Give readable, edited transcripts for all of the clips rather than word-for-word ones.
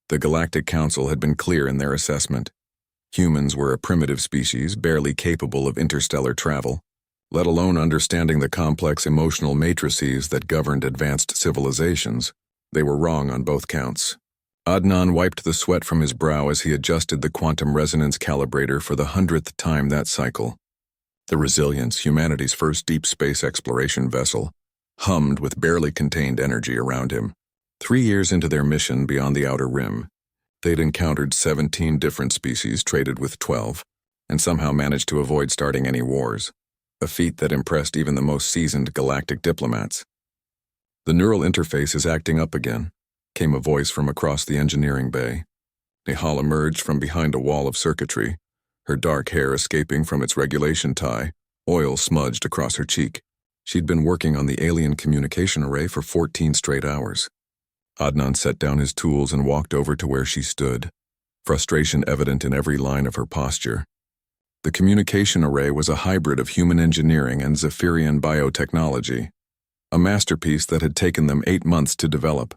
The Galactic Council had been clear in their assessment. Humans were a primitive species, barely capable of interstellar travel, let alone understanding the complex emotional matrices that governed advanced civilizations. They were wrong on both counts. Adnan wiped the sweat from his brow as he adjusted the quantum resonance calibrator for the 100th time that cycle. The Resilience, humanity's first deep space exploration vessel, hummed with barely contained energy around him. 3 years into their mission beyond the outer rim, they'd encountered 17 different species, traded with 12, and somehow managed to avoid starting any wars, a feat that impressed even the most seasoned galactic diplomats. "The neural interface is acting up again," came a voice from across the engineering bay. Nihal emerged from behind a wall of circuitry, her dark hair escaping from its regulation tie, oil smudged across her cheek. She'd been working on the alien communication array for 14 straight hours. Adnan set down his tools and walked over to where she stood, frustration evident in every line of her posture. The communication array was a hybrid of human engineering and Zephyrian biotechnology, a masterpiece that had taken them 8 months to develop.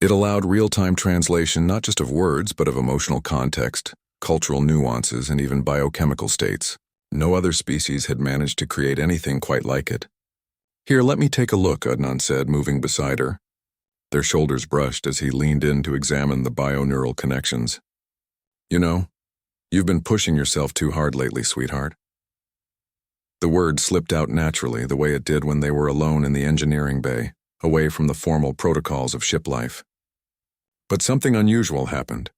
It allowed real-time translation not just of words but of emotional context, cultural nuances, and even biochemical states. No other species had managed to create anything quite like it. "Here, let me take a look," Adnan said, moving beside her. Their shoulders brushed as he leaned in to examine the bioneural connections. "You know, you've been pushing yourself too hard lately, sweetheart." The word slipped out naturally, the way it did when they were alone in the engineering bay, away from the formal protocols of ship life. But something unusual happened.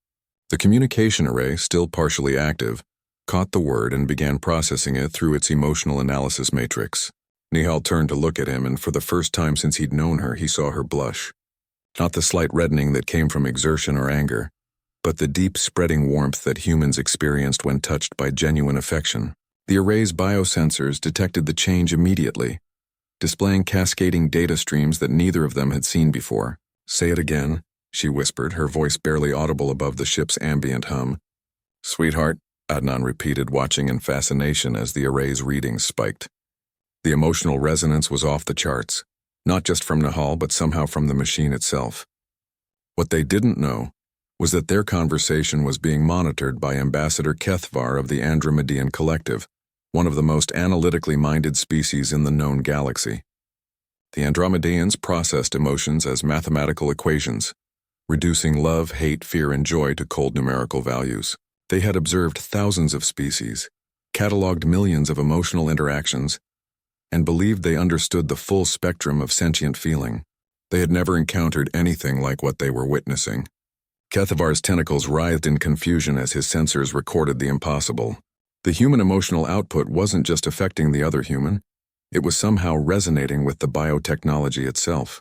The communication array, still partially active, caught the word and began processing it through its emotional analysis matrix. Nihal turned to look at him, and for the first time since he'd known her, he saw her blush. Not the slight reddening that came from exertion or anger, but the deep, spreading warmth that humans experienced when touched by genuine affection. The array's biosensors detected the change immediately, displaying cascading data streams that neither of them had seen before. "Say it again," she whispered, her voice barely audible above the ship's ambient hum. "Sweetheart," Adnan repeated, watching in fascination as the array's readings spiked. The emotional resonance was off the charts, not just from Nihal but somehow from the machine itself. What they didn't know was that their conversation was being monitored by Ambassador Kethvar of the Andromedean Collective, one of the most analytically minded species in the known galaxy. The Andromedeans processed emotions as mathematical equations, reducing love, hate, fear, and joy to cold numerical values. They had observed thousands of species, cataloged millions of emotional interactions, and believed they understood the full spectrum of sentient feeling. They had never encountered anything like what they were witnessing. Kethavar's tentacles writhed in confusion as his sensors recorded the impossible. The human emotional output wasn't just affecting the other human, it was somehow resonating with the biotechnology itself.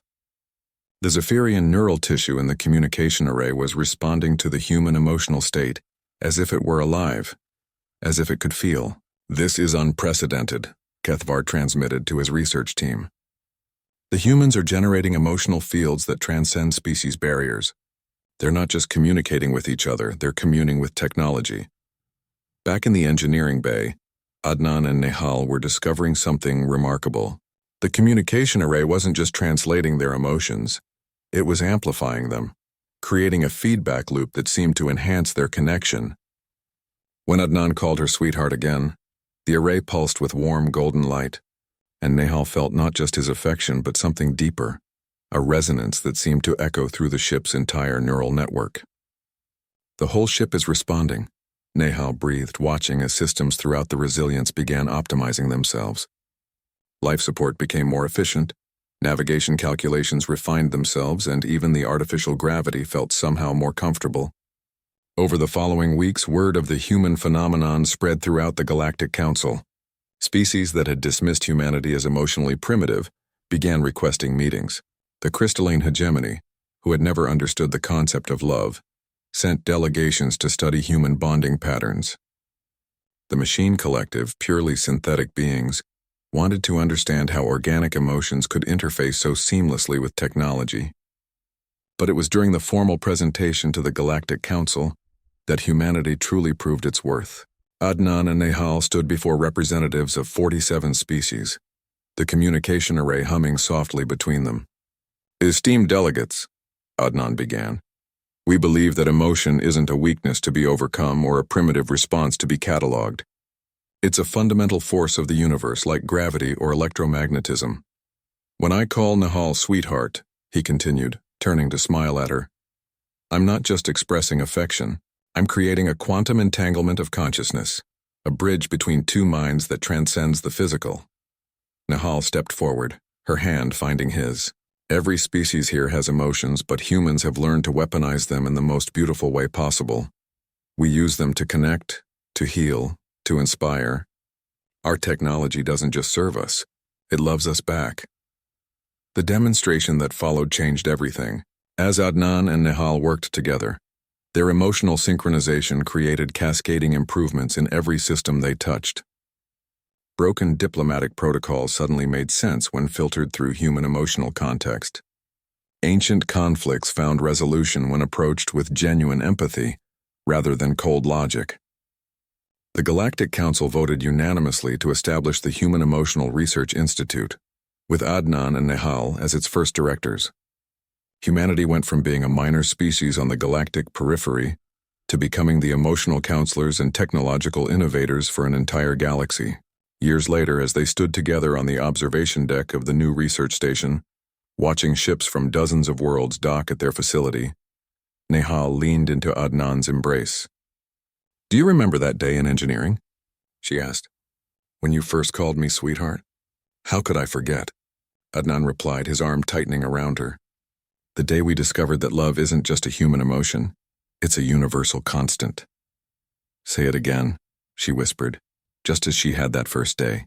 The Zephyrian neural tissue in the communication array was responding to the human emotional state as if it were alive, as if it could feel. "This is unprecedented," Kethvar transmitted to his research team. "The humans are generating emotional fields that transcend species barriers. They're not just communicating with each other, they're communing with technology." Back in the engineering bay, Adnan and Nihal were discovering something remarkable. The communication array wasn't just translating their emotions, it was amplifying them, creating a feedback loop that seemed to enhance their connection. When Adnan called her sweetheart again, the array pulsed with warm golden light, and Nihal felt not just his affection but something deeper, a resonance that seemed to echo through the ship's entire neural network. "The whole ship is responding," Nihal breathed, watching as systems throughout the Resilience began optimizing themselves. Life support became more efficient, navigation calculations refined themselves, and even the artificial gravity felt somehow more comfortable. Over the following weeks, word of the human phenomenon spread throughout the Galactic Council. Species that had dismissed humanity as emotionally primitive began requesting meetings. The crystalline hegemony, who had never understood the concept of love, sent delegations to study human bonding patterns. The machine collective, purely synthetic beings, wanted to understand how organic emotions could interface so seamlessly with technology. But it was during the formal presentation to the Galactic Council that humanity truly proved its worth. Adnan and Nihal stood before representatives of 47 species, the communication array humming softly between them. "Esteemed delegates," Adnan began, We believe that emotion isn't a weakness to be overcome or a primitive response to be catalogued. It's a fundamental force of the universe, like gravity or electromagnetism. When I call Nihal sweetheart, he continued, turning to smile at her, I'm not just expressing affection. I'm creating a quantum entanglement of consciousness, a bridge between two minds that transcends the physical. Nihal stepped forward, her hand finding his. Every species here has emotions, but humans have learned to weaponize them in the most beautiful way possible. We use them to connect, to heal, to inspire. Our technology doesn't just serve us, it loves us back. The demonstration that followed changed everything. As Adnan and Nihal worked together, their emotional synchronization created cascading improvements in every system they touched. Broken diplomatic protocols suddenly made sense when filtered through human emotional context. Ancient conflicts found resolution when approached with genuine empathy, rather than cold logic. The Galactic Council voted unanimously to establish the Human Emotional Research Institute, with Adnan and Nihal as its first directors. Humanity went from being a minor species on the galactic periphery to becoming the emotional counselors and technological innovators for an entire galaxy. Years later, as they stood together on the observation deck of the new research station, watching ships from dozens of worlds dock at their facility, Nihal leaned into Adnan's embrace. Do you remember that day in engineering? She asked. When you first called me sweetheart? How could I forget? Adnan replied, his arm tightening around her. The day we discovered that love isn't just a human emotion, it's a universal constant. Say it again, she whispered, just as she had that first day.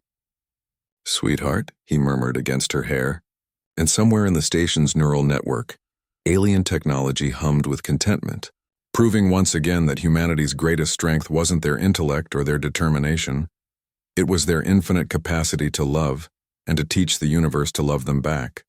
Sweetheart, he murmured against her hair, and somewhere in the station's neural network, alien technology hummed with contentment, proving once again that humanity's greatest strength wasn't their intellect or their determination. It was their infinite capacity to love and to teach the universe to love them back.